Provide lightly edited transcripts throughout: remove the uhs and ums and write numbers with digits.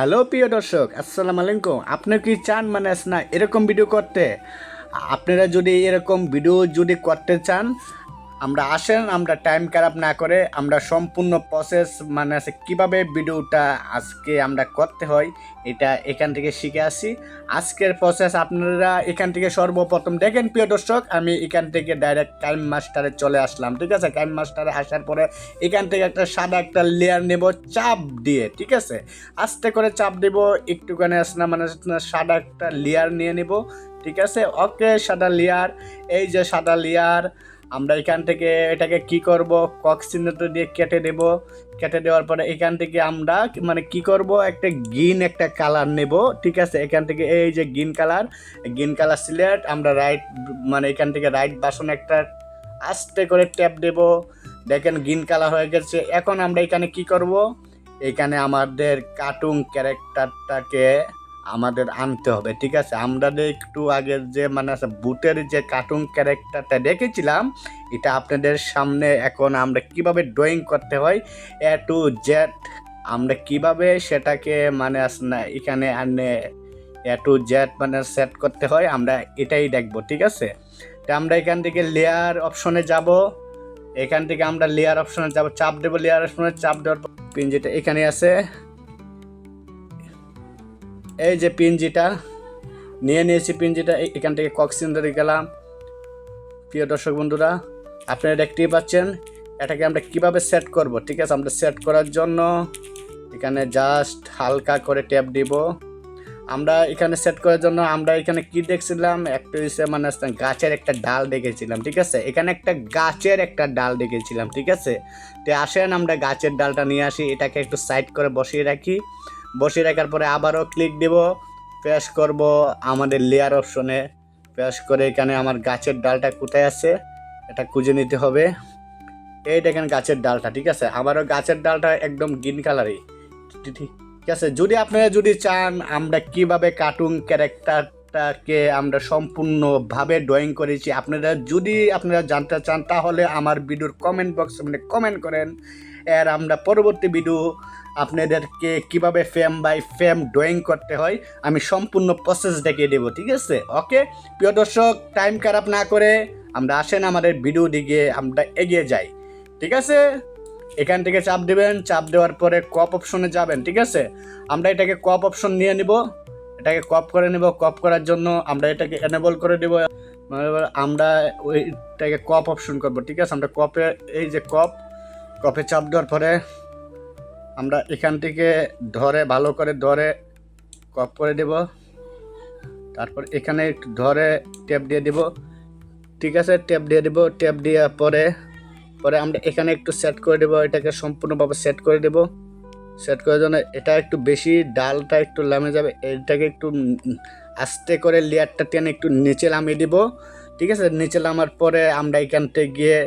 Hello প্রিয় দর্শক, আসসালামু আলাইকুম। আপনি কি চান না এরকম ভিডিও করতে? আপনারা যদি এরকম ভিডিও করতে চান, আমরা টাইম খারাপ না করে আমরা সম্পূর্ণ প্রসেস কীভাবে ভিডিওটা আজকে আমরা করতে হয় এটা এখান থেকে শিখে আসি। আজকের প্রসেস আপনারা এখান থেকে সর্বপ্রথম দেখেন প্রিয় দর্শক, আমি এখান থেকে ডাইরেক্ট টাইম মাস্টারে চলে আসলাম। ঠিক আছে, টাইম মাস্টারে আসার পরে এখান থেকে একটা সাদা একটা লেয়ার নেব চাপ দিয়ে। ঠিক আছে, আস্তে করে চাপ দেব, একটুখানি সাদা একটা লেয়ার নিয়ে নেব। ঠিক আছে, ওকে, সাদা লেয়ার। এই যে সাদা লেয়ার, আমরা এখান থেকে এটাকে কি করব, কক চিহ্নটা দিয়ে কেটে দেব। কেটে দেওয়ার পরে এখান থেকে আমরা কি করব, একটা গ্রিন একটা কালার নেব। ঠিক আছে, এখান থেকে এই যে গ্রিন কালার সিলেক্ট, আমরা রাইট এখান থেকে রাইট বাটন একটা আস্তে করে ট্যাপ দেব। দেখেন গ্রিন কালার হয়ে গেছে। এখন আমরা এখানে কি করব, এখানে আমাদের কার্টুন ক্যারেক্টারটাকে আমাদের আনতে হবে। ঠিক আছে, আমরা একটু আগের যে বুটের যে কার্টুন ক্যারেক্টারটা দেখেছিলাম, এটা আপনাদের সামনে এখন আমরা কিভাবে ড্রয়িং করতে হয় এ টু জেড, আমরা কিভাবে সেটাকে এখানে আনে এ টু জেড সেট করতে হয়, আমরা এটাই দেখব। ঠিক আছে, তো আমরা এখান থেকে লেয়ার অপশনে যাব। এখান থেকে আমরা লেয়ার অপশনে যাব, চাপ দেবো। লেয়ার অপশনে চাপ দেওয়ার পর পিনজিটা এখানে আছে, এই যে পিনজিটা নিয়ে নিয়েছি। পিনজিটা এখান থেকে কক্সিনদারে গেলাম। প্রিয় দর্শক বন্ধুরা, আপনারা দেখতেই পাচ্ছেন এটাকে আমরা কিভাবে সেট করব। ঠিক আছে, আমরা সেট করার জন্য এখানে জাস্ট হালকা করে ট্যাপ দিব। আমরা এখানে সেট করার জন্য আমরা এখানে কি দেখছিলাম, একটা গাছের একটা ডাল দেখেছিলাম। ঠিক আছে, এখানে একটা গাছের একটা ডাল দেখেছিলাম। ঠিক আছে, তো আসেন আমরা গাছের ডালটা নিয়ে আসি, এটাকে একটু সাইড করে বসিয়ে রাখি। বসিয়ে রাখার পরে আবারও ক্লিক দেব, প্রেস করব আমাদের লেয়ার অপশনে। প্রেস করে এখানে আমার গাছের ডালটা কোথায় আছে এটা খুঁজে নিতে হবে। এই দেখেন গাছের ডালটা। ঠিক আছে, আবারও গাছের ডালটা একদম গ্রিন কালারই। ঠিক আছে, যদি আপনারা চান আমরা কিভাবে কার্টুন ক্যারেক্টারটাকে আমরা সম্পূর্ণভাবে ড্রয়িং করেছি, আপনারা জানতে চান, তাহলে আমার ভিডিওর কমেন্ট বক্সে কমেন্ট করেন। আমরা পরবর্তী ভিডিও আপনাদেরকে কিভাবে ফ্রেম বাই ফ্রেম ড্রয়িং করতে হয় আমি সম্পূর্ণ প্রসেস দেখিয়ে দেবো। ঠিক আছে, ওকে প্রিয় দর্শক, টাইম খারাপ না করে আমরা আসেন আমাদের ভিডিও দিকে আমরা এগিয়ে যাই। ঠিক আছে, এখান থেকে চাপ দেবেন, চাপ দেওয়ার পরে কপ অপশনে যাবেন। ঠিক আছে, আমরা এটাকে কপ অপশন নিয়ে নিব, এটাকে কপ করে নেব। কপ করার জন্য আমরা এটাকে এনেবল করে দেব, আমরা ওইটাকে কপ অপশন করব। ঠিক আছে, আমরা কপে এই যে কপে চাপ দেওয়ার পরে আমরা এখান থেকে ভালো করে ধরে কপ করে দেব। তারপর এখানে একটু ধরে ট্যাপ দিয়ে দেব। ঠিক আছে, ট্যাপ দিয়ে দেব। ট্যাপ দেওয়ার পরে আমরা এখানে একটু সেট করে দেব, এটাকে সম্পূর্ণভাবে সেট করে দেব। সেট করার জন্য এটা একটু বেশি, ডালটা একটু লামে যাবে, এটাকে একটু আস্তে করে লেয়ারটা টেনে একটু নিচে নামিয়ে দিব। ঠিক আছে, নিচে নামার পরে আমরা এখান থেকে গিয়ে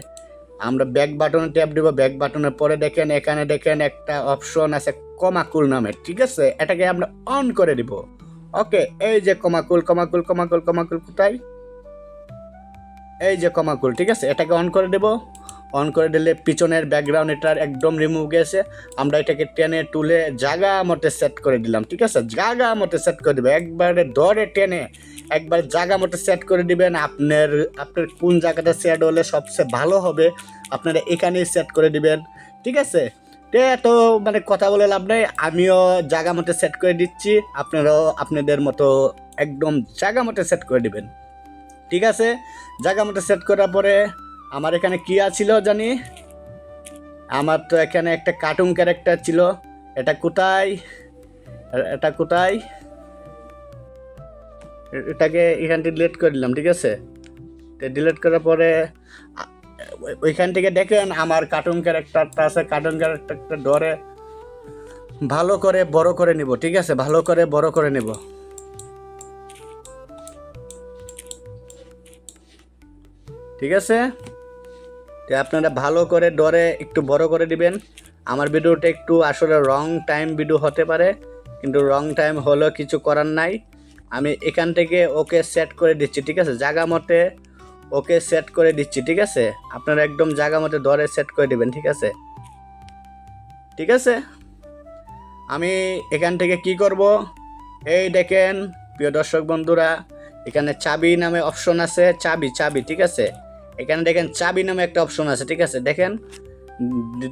আমরা ব্যাক বাটনে ট্যাপ দেবো। ব্যাক বাটনের পরে এখানে দেখেন একটা অপশন আছে কমাকুল নামে। ঠিক আছে, এটাকে আমরা অন করে দিব। ওকে, এই যে কমাকুল কোথায়, এই যে কমাকুল। ঠিক আছে, এটাকে অন করে দেব। অন করে দিলে পিছনের ব্যাকগ্রাউন্ড এটার একদম রিমুভ গেছে। আমরা এটাকে টেনে তুলে জায়গা মতো সেট করে দিলাম। ঠিক আছে, জায়গা মতো সেট করে দেবে, একবারে ধরে টেনে একবার জায়গা মতো সেট করে দিবেন। আপনার কোন জায়গাটা সেট হলে সবচেয়ে ভালো হবে আপনারা এখানেই সেট করে দিবেন। ঠিক আছে, তো কথা বলে লাভ নেই, আমিও জায়গা মতো সেট করে দিচ্ছি, আপনারাও আপনাদের মতো একদম জায়গা মতো সেট করে দিবেন। ঠিক আছে, জায়গা মতো সেট করার পরে আমার এখানে কি আছিল জানি, আমার তো এখানে একটা কার্টুন ক্যারেক্টার ছিল, এটা কোথায়, এটাকে এখান থেকে ডিলিট করে দিলাম। ঠিক আছে, ডিলিট করার পরে ওইখান থেকে দেখেন আমার কার্টুন ক্যারেক্টারটা আছে। কার্টুন ক্যারেক্টারটা ধরে ভালো করে বড় করে নিব। ঠিক আছে, ভালো করে বড় করে নেব। ঠিক আছে, তো আপনারা ভালো করে ধরে একটু বড় করে দিবেন। আমার ভিডিওটা একটু আসলে রং টাইম ভিডিও হতে পারে, কিন্তু রং টাইম হলেও কিছু করার নাই। আমি এখান থেকে ওকে সেট করে দিচ্ছি। ঠিক আছে, জায়গা মতে ওকে সেট করে দিচ্ছি। ঠিক আছে, আপনারা একদম জায়গা মতে ধরে সেট করে দিবেন। ঠিক আছে, ঠিক আছে, আমি এখান থেকে কি করব, এই দেখেন প্রিয় দর্শক বন্ধুরা, এখানে চাবি নামে অপশন আছে, চাবি চাবি ঠিক আছে, এখানে দেখেন চাবি নামে একটা অপশন আছে, ঠিক আছে। দেখেন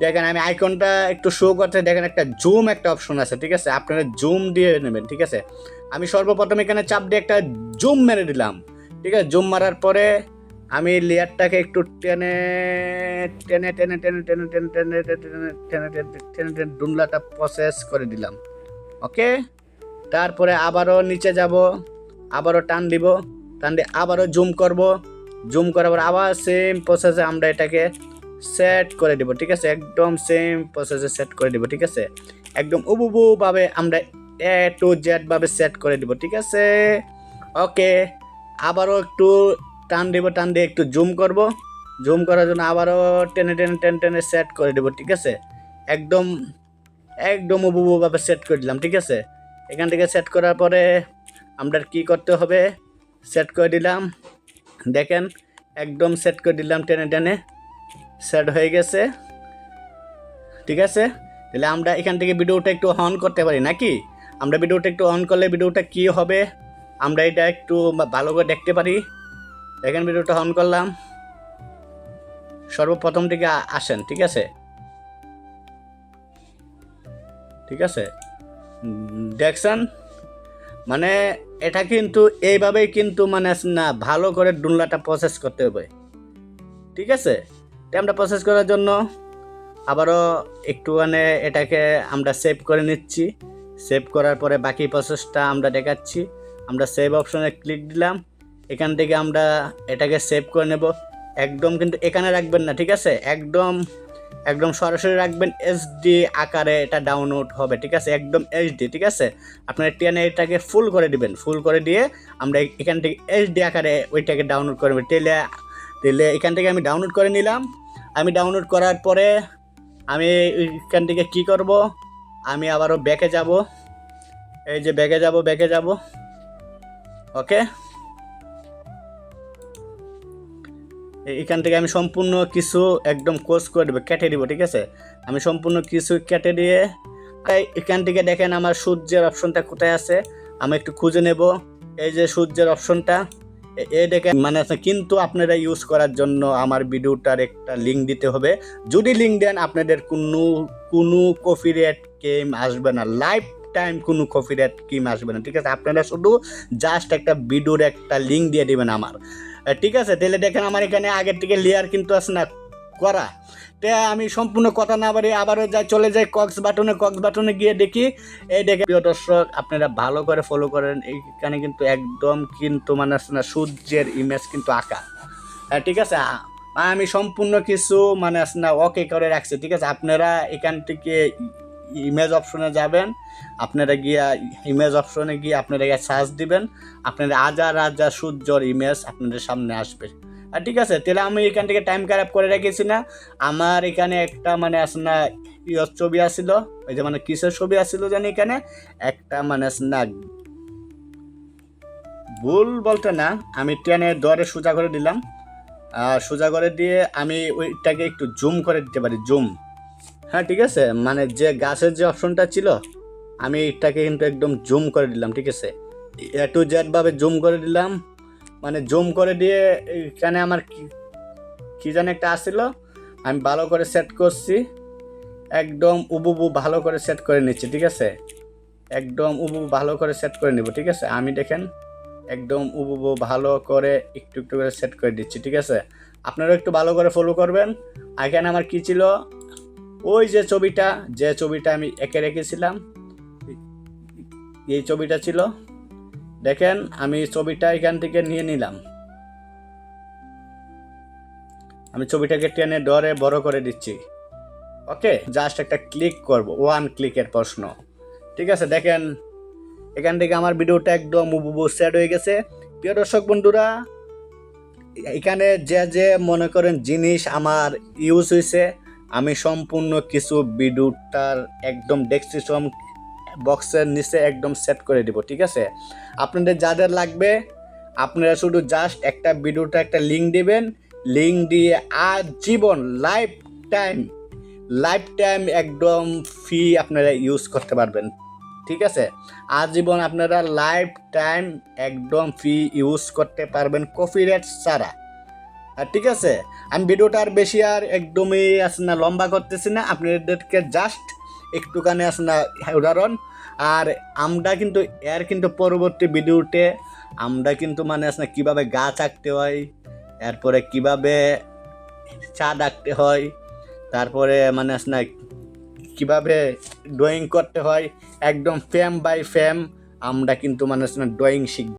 দেখেন আমি আইকনটা একটু শো করতে, দেখেন একটা জুম একটা অপশন আছে, ঠিক আছে, আপনারা জুম দিয়ে নেবেন, ঠিক আছে। আমি সর্বপ্রথম এখানে চাপ দিয়ে একটা জুম মেরে দিলাম, ঠিক আছে। জুম মারার পরে আমি লেয়ারটাকে একটু টেনে টেনে টেনে টেনে টেনে টেনে টেনে টেনে টেনে টেনে টেনে ডুনলাটা প্রসেস করে দিলাম, ওকে। তারপরে আবারও নিচে যাব, আবারও টান দিব, টান দিয়ে আবারও জুম করব, জুম করার পর আবার সেম প্রসেসে আমরা এটাকে সেট করে দিব, ঠিক আছে। একদম সেম প্রসেসে সেট করে দিব, ঠিক আছে। একদম উবুভাবে আমরা এ টু জেড ভাবে সেট করে দিব, ঠিক আছে, ওকে। আবারও একটু টান দিব, টান দিয়ে একটু জুম করব, জুম করার জন্য আবারও টেনে টেনে টেনে টেনে সেট করে দেবো, ঠিক আছে। একদম একদম উবুভাবে সেট করে দিলাম, ঠিক আছে। এখান থেকে সেট করার পরে আমরা কি করতে হবে, সেট করে দিলাম, দেখেন একদম সেট করে দিলাম, টেনে টেনে সেট হয়ে গেছে, ঠিক আছে। তাহলে আমরা এখান থেকে ভিডিওটা একটু অন করতে পারি নাকি, আমরা ভিডিওটা একটু অন করলে ভিডিওটা কি হবে আমরা এটা একটু ভালো করে দেখতে পারি। দেখেন ভিডিওটা অন করলাম, সর্বপ্রথম থেকে আসেন, ঠিক আছে, ঠিক আছে। দেখছেন মানে এটা কিন্তু এইভাবেই কিন্তু মানে না ভালো করে ডুনলাটা প্রসেস করতে হবে, ঠিক আছে। তো আমরা প্রসেস করার জন্য আবারও একটু মানে এটাকে আমরা সেভ করে নিচ্ছি, সেভ করার পরে বাকি প্রসেসটা আমরা দেখাচ্ছি। আমরা সেভ অপশনে ক্লিক দিলাম, এখান থেকে আমরা এটাকে সেভ করে নেব। একদম কিন্তু এখানে রাখবেন না, ঠিক আছে, একদম একদম সরাসরি রাখবেন, এইচডি আকারে এটা ডাউনলোড হবে, ঠিক আছে, একদম এইচডি, ঠিক আছে। আপনারা টেনে এটাকে ফুল করে দিবেন, ফুল করে দিয়ে আমরা এখান থেকে এইচডি আকারে ওইটাকে ডাউনলোড করে নেবেন। তেলে এখান থেকে আমি ডাউনলোড করে নিলাম। আমি ডাউনলোড করার পরে আমি এখান থেকে কি করব, আমি আবারও ব্যাকে যাব, এই যে ব্যাকে যাব, ওকে। এখান থেকে আমি সম্পূর্ণ কিছু একদম কোর্স করে দেবো, কেটে দিব, ঠিক আছে। আমি সম্পূর্ণ কিছু কেটে দিয়ে এখান থেকে দেখেন আমার সূর্যের অপশনটা কোথায় আছে, আমি একটু খুঁজে নেব। এই যে সূর্যের অপশনটা, এই দেখেন মানে কিন্তু আপনারা ইউজ করার জন্য আমার ভিডিওটার একটা লিঙ্ক দিতে হবে। যদি লিঙ্ক দেন আপনাদের কোনো কপিরাইট ক্লেম আসবে না, লাইফ টাইম কোনো কপিরাইট ক্লেম আসবে না, ঠিক আছে। আপনারা শুধু জাস্ট একটা ভিডিওর একটা লিঙ্ক দিয়ে দিবেন আমার, ঠিক আছে। তাহলে দেখেন আমার এখানে আগের থেকে লেয়ার কিন্তু আছে না করা। তো আমি সম্পূর্ণ কথা না বাড়ি আবারও চলে যাই কক্স বাটনে গিয়ে দেখি, এই দেখে প্রিয় দর্শক আপনারা ভালো করে ফলো করেন, এইখানে কিন্তু একদম কিন্তু মানে আছে না সূর্যের ইমেজ কিন্তু আঁকা, ঠিক আছে। আমি সম্পূর্ণ কিছু মানে আছে না ওকে করে রাখছি, ঠিক আছে। আপনারা এখান থেকে ইমেজ অপশনে যাবেন, আপনারা গিয়া ইমেজ অপশনে গিয়ে আপনারা সার্চ দিবেন, আপনারা হাজার সূর্যর ইমেজ আপনাদের সামনে আসবে, ঠিক আছে। তাহলে আমি এখান থেকে টাইম খারাপ করে রেখেছি না, আমার এখানে একটা মানে আছে না ছবি আসছিল, ওই যে মানে কিসের ছবি আসছিল জানি, এখানে একটা মানে আছে না ভুল বলতে না, আমি ট্রেনের দরে সোজা করে দিলাম, আর সোজা করে দিয়ে আমি ওইটাকে একটু জুম করে দিতে পারি, জুম, হ্যাঁ ঠিক আছে। মানে যে গাছের যে অপশনটা ছিল আমি এটাকে কিন্তু একদম জুম করে দিলাম, ঠিক আছে, এ টু জেড ভাবে জুম করে দিলাম। মানে জুম করে দিয়ে এখানে আমার কি জানি একটা আসছিল, আমি ভালো করে সেট করছি, একদম উবুবু ভালো করে সেট করে নিচ্ছি, ঠিক আছে, একদম উবুবু ভালো করে সেট করে নিব, ঠিক আছে। আমি দেখেন একদম উবুবু ভালো করে একটু একটু করে সেট করে দিচ্ছি, ঠিক আছে। আপনারা একটু ভালো করে ফলো করবেন। এখানে আমার কি ছিল, ওই যে ছবিটা আমি এঁকে রেখেছিলাম, এই ছবিটা ছিল, দেখেন আমি ছবিটা এখান থেকে নিয়ে নিলাম, আমি ছবিটাকে টেনে ডরে বড় করে দিচ্ছি, ওকে। জাস্ট একটা ক্লিক করব, ওয়ান ক্লিকের প্রশ্ন, ঠিক আছে। দেখেন এখান থেকে আমার ভিডিওটা একদম উবুবু সেট হয়ে গেছে। প্রিয় দর্শক বন্ধুরা, এখানে যে মনে করেন জিনিস আমার ইউজ হয়েছে, আমি সম্পূর্ণ কিছু ভিডিওটার একদম ডেসক্রিপশন বক্সের নিচে একদম সেট করে দিব, ঠিক আছে। আপনাদের যাদের লাগবে আপনারা শুধু জাস্ট একটা ভিডিওটা একটা লিঙ্ক দিবেন, লিঙ্ক দিয়ে আজীবন লাইফ টাইম একদম ফ্রি আপনারা ইউজ করতে পারবেন, ঠিক আছে। আজীবন আপনারা লাইফ টাইম একদম ফ্রি ইউজ করতে পারবেন কপিরাইট ছাড়া। আর ঠিক আছে, আমি ভিডিওটা আর বেশি আর একদমই আছে না লম্বা করতেছি না, আপনাদেরকে জাস্ট একটুখানি আছে না উদাহরণ। আর আমরা কিন্তু এর কিন্তু পরবর্তী ভিডিওতে আমরা কিন্তু মানে আছে না কীভাবে গাছ আঁকতে হয়, এরপরে কীভাবে চাঁদ আঁকতে হয়, তারপরে মানে আছে না কীভাবে ড্রয়িং করতে হয়, একদম ফ্রেম বাই ফ্রেম আমরা কিন্তু মানে আছে না ড্রয়িং শিখব।